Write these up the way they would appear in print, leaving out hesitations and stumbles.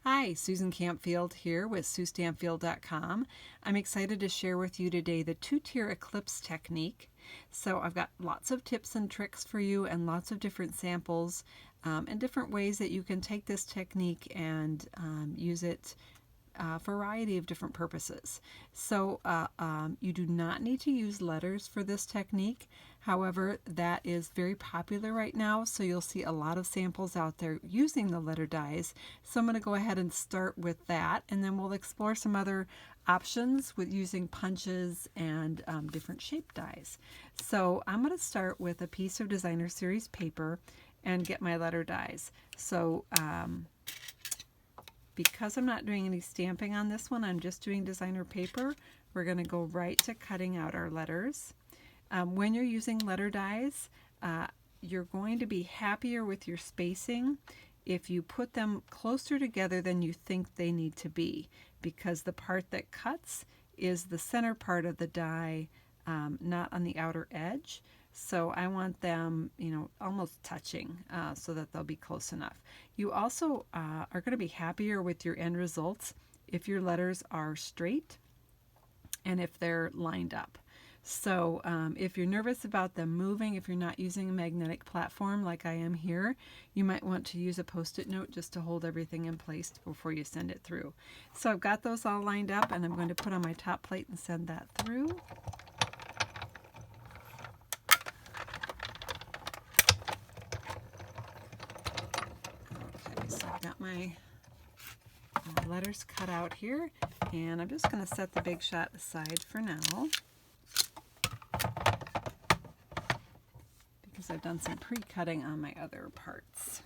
Hi, Susan Campfield here with Suestampfield.com. I'm excited to share with you today the two-tier eclipse technique. So I've got lots of tips and tricks for you and lots of different samples and different ways that you can take this technique and use it a variety of different purposes. So you do not need to use letters for this technique. However, that is very popular right now, so you'll see a lot of samples out there using the letter dies. So I'm going to go ahead and start with that, and then we'll explore some other options with using punches and different shape dies. So I'm going to start with a piece of Designer Series paper and get my letter dies. So because I'm not doing any stamping on this one, I'm just doing designer paper, we're going to go right to cutting out our letters. When you're using letter dies, you're going to be happier with your spacing if you put them closer together than you think they need to be, because the part that cuts is the center part of the die, not on the outer edge. So I want them, almost touching so that they'll be close enough. You also are going to be happier with your end results if your letters are straight and if they're lined up. So if you're nervous about them moving, if you're not using a magnetic platform like I am here, you might want to use a Post-it note just to hold everything in place before you send it through. So I've got those all lined up, and I'm going to put on my top plate and send that through. Okay, so I've got my letters cut out here, and I'm just going to set the Big Shot aside for now, because I've done some pre-cutting on my other parts.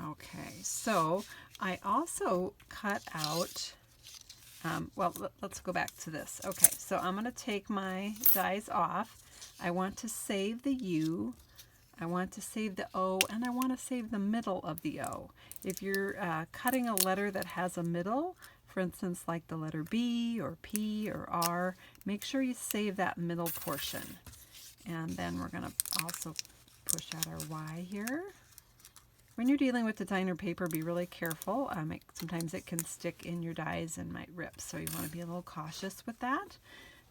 Okay, so I also cut out, let's go back to this. Okay, so I'm going to take my dies off. I want to save the U, I want to save the O, and I want to save the middle of the O. If you're cutting a letter that has a middle, for instance, like the letter B or P or R, make sure you save that middle portion. And then we're going to also push out our Y here. When you're dealing with designer paper, be really careful. Sometimes it can stick in your dies and might rip, so you want to be a little cautious with that.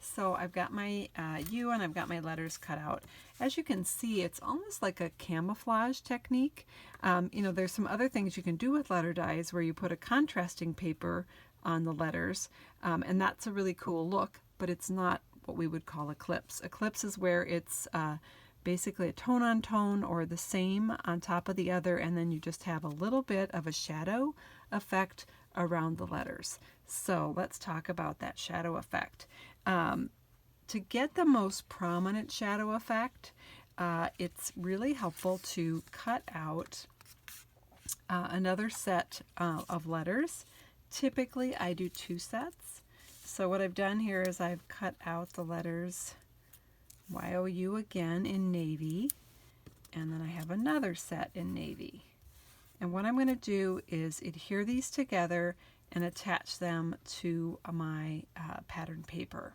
So I've got my U and I've got my letters cut out. As you can see, it's almost like a camouflage technique. There's some other things you can do with letter dies where you put a contrasting paper on the letters, and that's a really cool look, but it's not what we would call Eclipse. Eclipse is where it's basically a tone on tone or the same on top of the other, and then you just have a little bit of a shadow effect around the letters. So let's talk about that shadow effect. To get the most prominent shadow effect, it's really helpful to cut out another set of letters. Typically I do 2 sets. So what I've done here is I've cut out the letters YOU again in navy, and then I have another set in navy. And what I'm going to do is adhere these together and attach them to my pattern paper.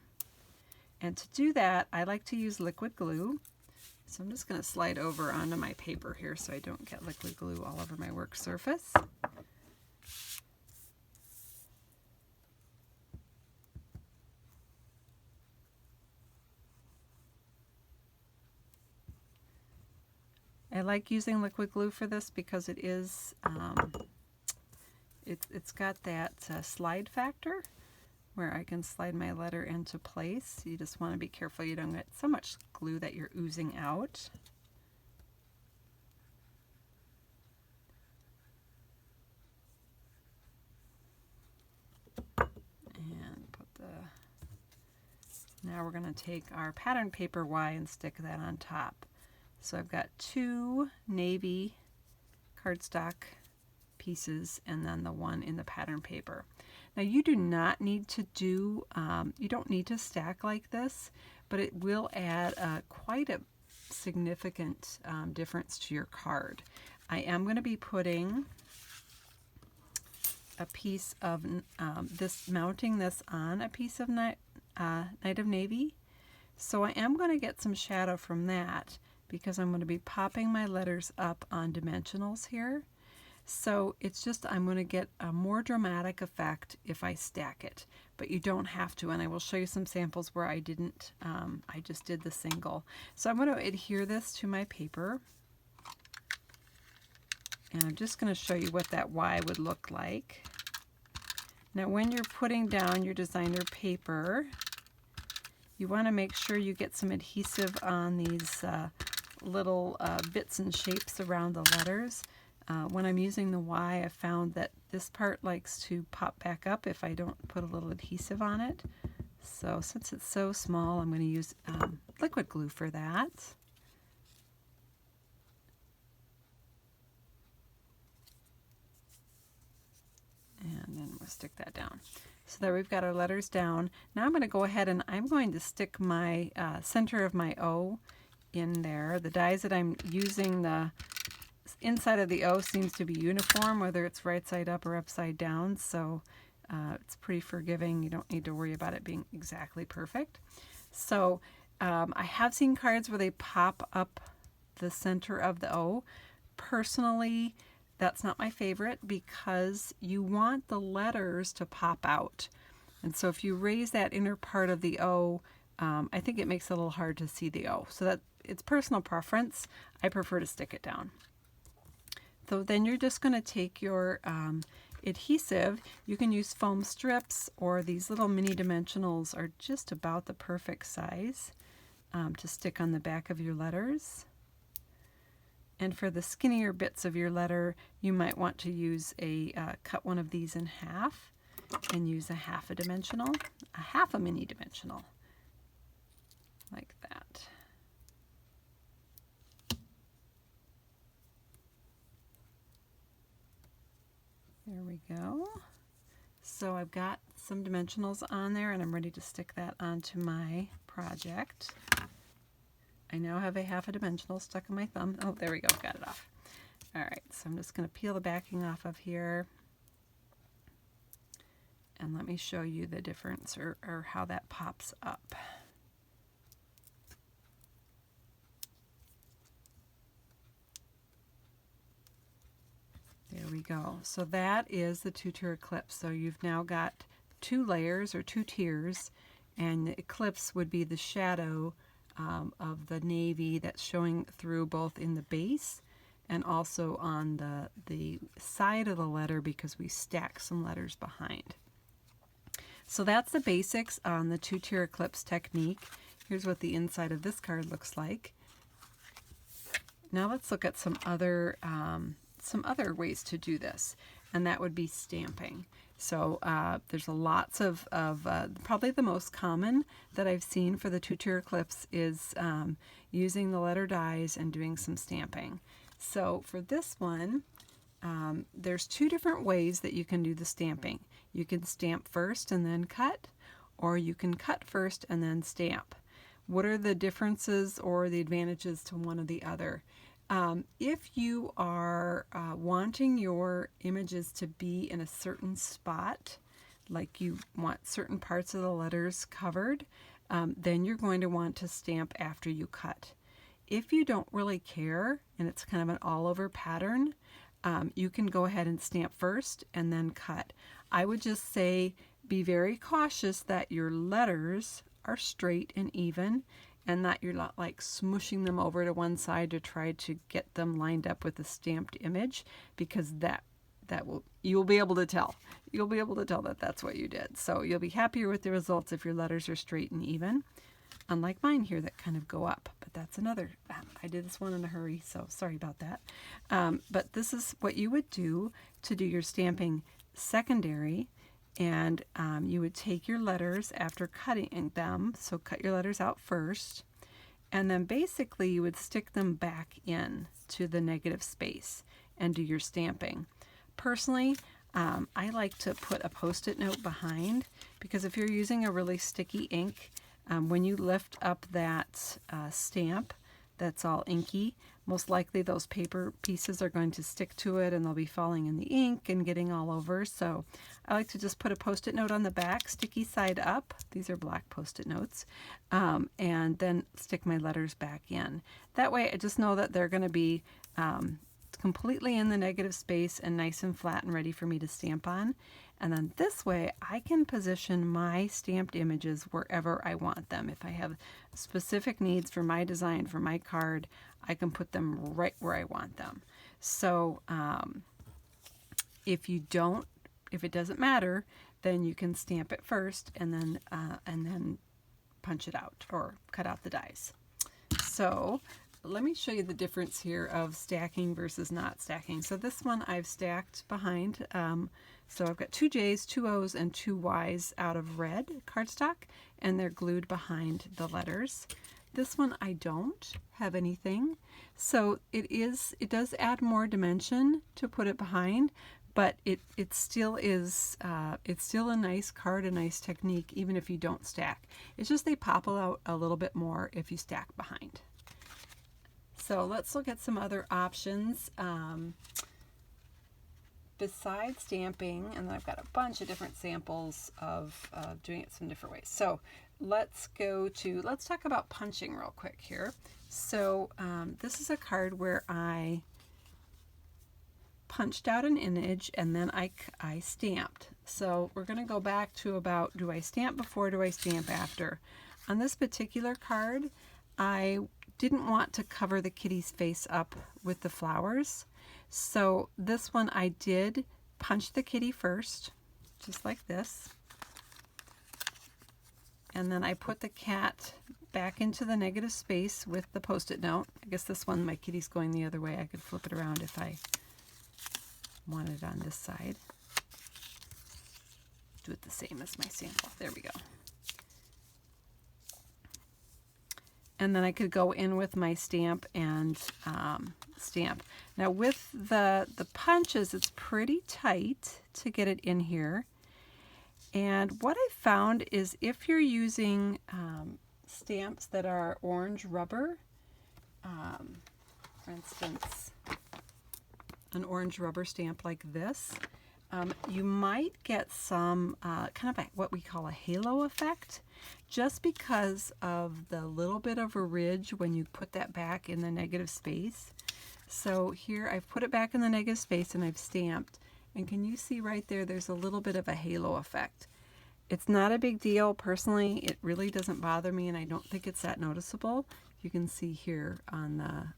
And to do that, I like to use liquid glue. So I'm just going to slide over onto my paper here so I don't get liquid glue all over my work surface. I like using liquid glue for this because it is, it's got that slide factor where I can slide my letter into place. You just want to be careful you don't get so much glue that you're oozing out. And now we're going to take our pattern paper Y and stick that on top. So I've got 2 navy cardstock pieces and then the one in the pattern paper. Now you do not need to do, you don't need to stack like this, but it will add quite a significant difference to your card. I am going to be putting a piece of mounting this on a piece of Night of Navy. So I am going to get some shadow from that, because I'm going to be popping my letters up on dimensionals here. So it's just, I'm going to get a more dramatic effect if I stack it, but you don't have to, and I will show you some samples where I didn't, I just did the single. So I'm going to adhere this to my paper, and I'm just going to show you what that Y would look like. Now when you're putting down your designer paper, you want to make sure you get some adhesive on these little bits and shapes around the letters. When I'm using the Y, I found that this part likes to pop back up if I don't put a little adhesive on it. So since it's so small, I'm going to use liquid glue for that. And then we'll stick that down. So there we've got our letters down. Now I'm going to go ahead and I'm going to stick my center of my O in there. The dies that I'm using, the inside of the O seems to be uniform, whether it's right side up or upside down, so it's pretty forgiving. You don't need to worry about it being exactly perfect. So I have seen cards where they pop up the center of the O. Personally, that's not my favorite because you want the letters to pop out. And so if you raise that inner part of the O, I think it makes it a little hard to see the O. So that it's personal preference. I prefer to stick it down. So then you're just going to take your adhesive. You can use foam strips, or these little mini dimensionals are just about the perfect size to stick on the back of your letters. And for the skinnier bits of your letter, you might want to use cut one of these in half and use a half a mini dimensional, like that. There we go. So I've got some dimensionals on there and I'm ready to stick that onto my project. I now have a half a dimensional stuck in my thumb. Oh, there we go, got it off. All right, so I'm just going to peel the backing off of here. And let me show you the difference or how that pops up. There we go. So that is the two-tier eclipse. So you've now got two layers or two tiers, and the eclipse would be the shadow of the navy that's showing through both in the base and also on the side of the letter because we stack some letters behind. So that's the basics on the two-tier eclipse technique. Here's what the inside of this card looks like. Now let's look at some other ways to do this, and that would be stamping. So there's lots of probably the most common that I've seen for the two-tier eclipse is using the letter dies and doing some stamping. So for this one, there's two different ways that you can do the stamping. You can stamp first and then cut, or you can cut first and then stamp. What are the differences or the advantages to one or the other? If you are wanting your images to be in a certain spot, like you want certain parts of the letters covered, then you're going to want to stamp after you cut. If you don't really care and it's kind of an all-over pattern, you can go ahead and stamp first and then cut. I would just say be very cautious that your letters are straight and even, and that you're not like smushing them over to one side to try to get them lined up with the stamped image, because you'll be able to tell. You'll be able to tell that that's what you did. So you'll be happier with the results if your letters are straight and even, unlike mine here that kind of go up. But that's another, I did this one in a hurry, so sorry about that. But this is what you would do to do your stamping secondary. And you would take your letters after cutting them, so cut your letters out first, and then basically you would stick them back in to the negative space and do your stamping. Personally, I like to put a Post-it note behind, because if you're using a really sticky ink, when you lift up that stamp, that's all inky. Most likely those paper pieces are going to stick to it and they'll be falling in the ink and getting all over. So I like to just put a Post-it note on the back, sticky side up. These are black Post-it notes. And then stick my letters back in. That way I just know that they're going to be completely in the negative space and nice and flat and ready for me to stamp on. And then this way I can position my stamped images wherever I want them. If I have specific needs for my design, for my card, I can put them right where I want them. So if it doesn't matter, then you can stamp it first and then punch it out or cut out the dies. So let me show you the difference here of stacking versus not stacking. So this one I've stacked behind. So I've got 2 J's, 2 O's, and 2 Y's out of red cardstock, and they're glued behind the letters. This one I don't have anything. So it does add more dimension to put it behind, but it still is, it's still a nice card, a nice technique, even if you don't stack. It's just they pop out a little bit more if you stack behind. So let's look at some other options. Besides stamping, and then I've got a bunch of different samples of doing it some different ways. So let's talk about punching real quick here. So this is a card where I punched out an image and then I stamped. So we're going to go back to about, do I stamp before, do I stamp after? On this particular card, I didn't want to cover the kitty's face up with the flowers. So this one I did punch the kitty first, just like this. And then I put the cat back into the negative space with the Post-it note. I guess this one, my kitty's going the other way. I could flip it around if I wanted it on this side. Do it the same as my sample. There we go. And then I could go in with my stamp and stamp. Now with the punches, it's pretty tight to get it in here. And what I found is if you're using stamps that are orange rubber, for instance, an orange rubber stamp like this, you might get some kind of what we call a halo effect, just because of the little bit of a ridge when you put that back in the negative space. So here I've put it back in the negative space and I've stamped, and can you see right there, there's a little bit of a halo effect. It's not a big deal. Personally, it really doesn't bother me, and I don't think it's that noticeable. You can see here on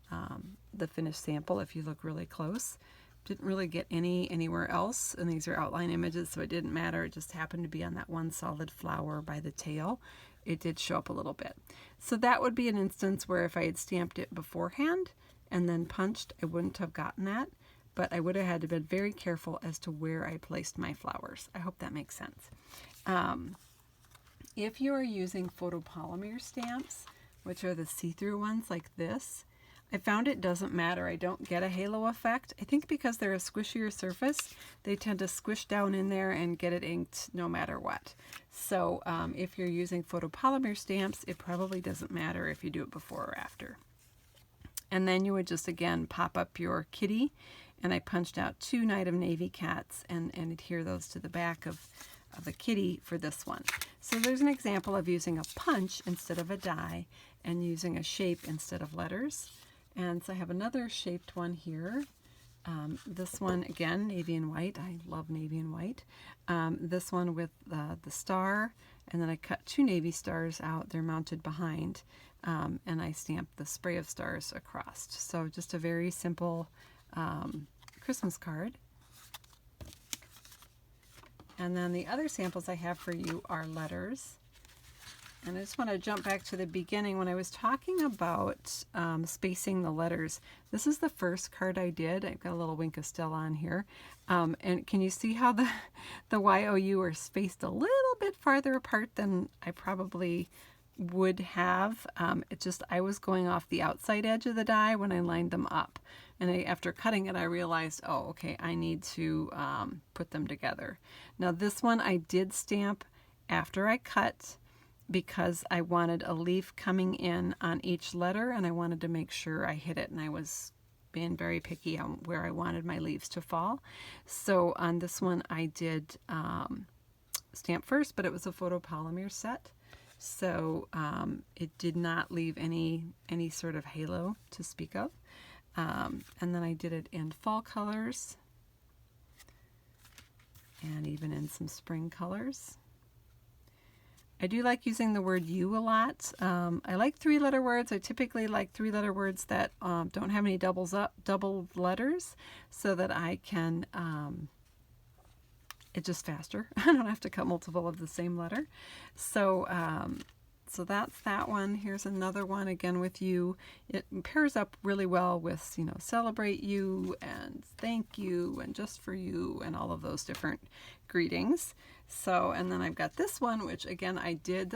the finished sample if you look really close. Didn't really get anywhere else, and these are outline images, so it didn't matter. It just happened to be on that one solid flower by the tail. It did show up a little bit. So that would be an instance where if I had stamped it beforehand and then punched, I wouldn't have gotten that, but I would have had to be very careful as to where I placed my flowers. I hope that makes sense. If you are using photopolymer stamps, which are the see-through ones like this, I found it doesn't matter. I don't get a halo effect. I think because they're a squishier surface, they tend to squish down in there and get it inked no matter what. So if you're using photopolymer stamps, it probably doesn't matter if you do it before or after. And then you would just, again, pop up your kitty, and I punched out 2 Night of Navy cats and adhere those to the back of the kitty for this one. So there's an example of using a punch instead of a die and using a shape instead of letters. And so I have another shaped one here. This one, again, navy and white. I love navy and white. This one with the star, and then I cut 2 navy stars out. They're mounted behind, and I stamped the spray of stars across. So just a very simple Christmas card. And then the other samples I have for you are letters. And I just want to jump back to the beginning when I was talking about spacing the letters. This is the first card I did. I've got a little Wink of Stella on here. And can you see how the YOU are spaced a little bit farther apart than I probably would have? It just, I was going off the outside edge of the die when I lined them up. And after cutting it, I realized, oh, okay, I need to put them together. Now this one I did stamp after I cut, because I wanted a leaf coming in on each letter, and I wanted to make sure I hit it, and I was being very picky on where I wanted my leaves to fall. So on this one I did stamp first, but it was a photopolymer set, so it did not leave any sort of halo to speak of. And then I did it in fall colors and even in some spring colors. I do like using the word you a lot. I like 3-letter words. I typically like 3-letter words that don't have any double letters, so that I can, it's just faster. I don't have to cut multiple of the same letter. So, so that's that one. Here's another one again with you. It pairs up really well with, you know, celebrate you and thank you and just for you and all of those different greetings. So, and then I've got this one, which again I did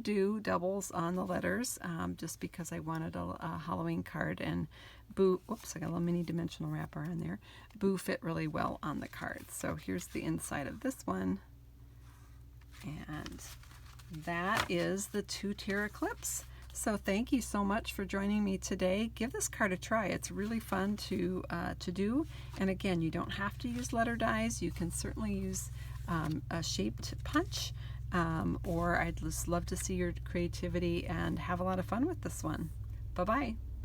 do doubles on the letters, just because I wanted a Halloween card, and Boo, whoops, I got a little mini dimensional wrapper on there. Boo fit really well on the card. So here's the inside of this one, and that is the 2-tier Eclipse. So thank you so much for joining me today. Give this card a try. It's really fun to do. And again, you don't have to use letter dies. You can certainly use a shaped punch, or I'd just love to see your creativity and have a lot of fun with this one. Bye-bye.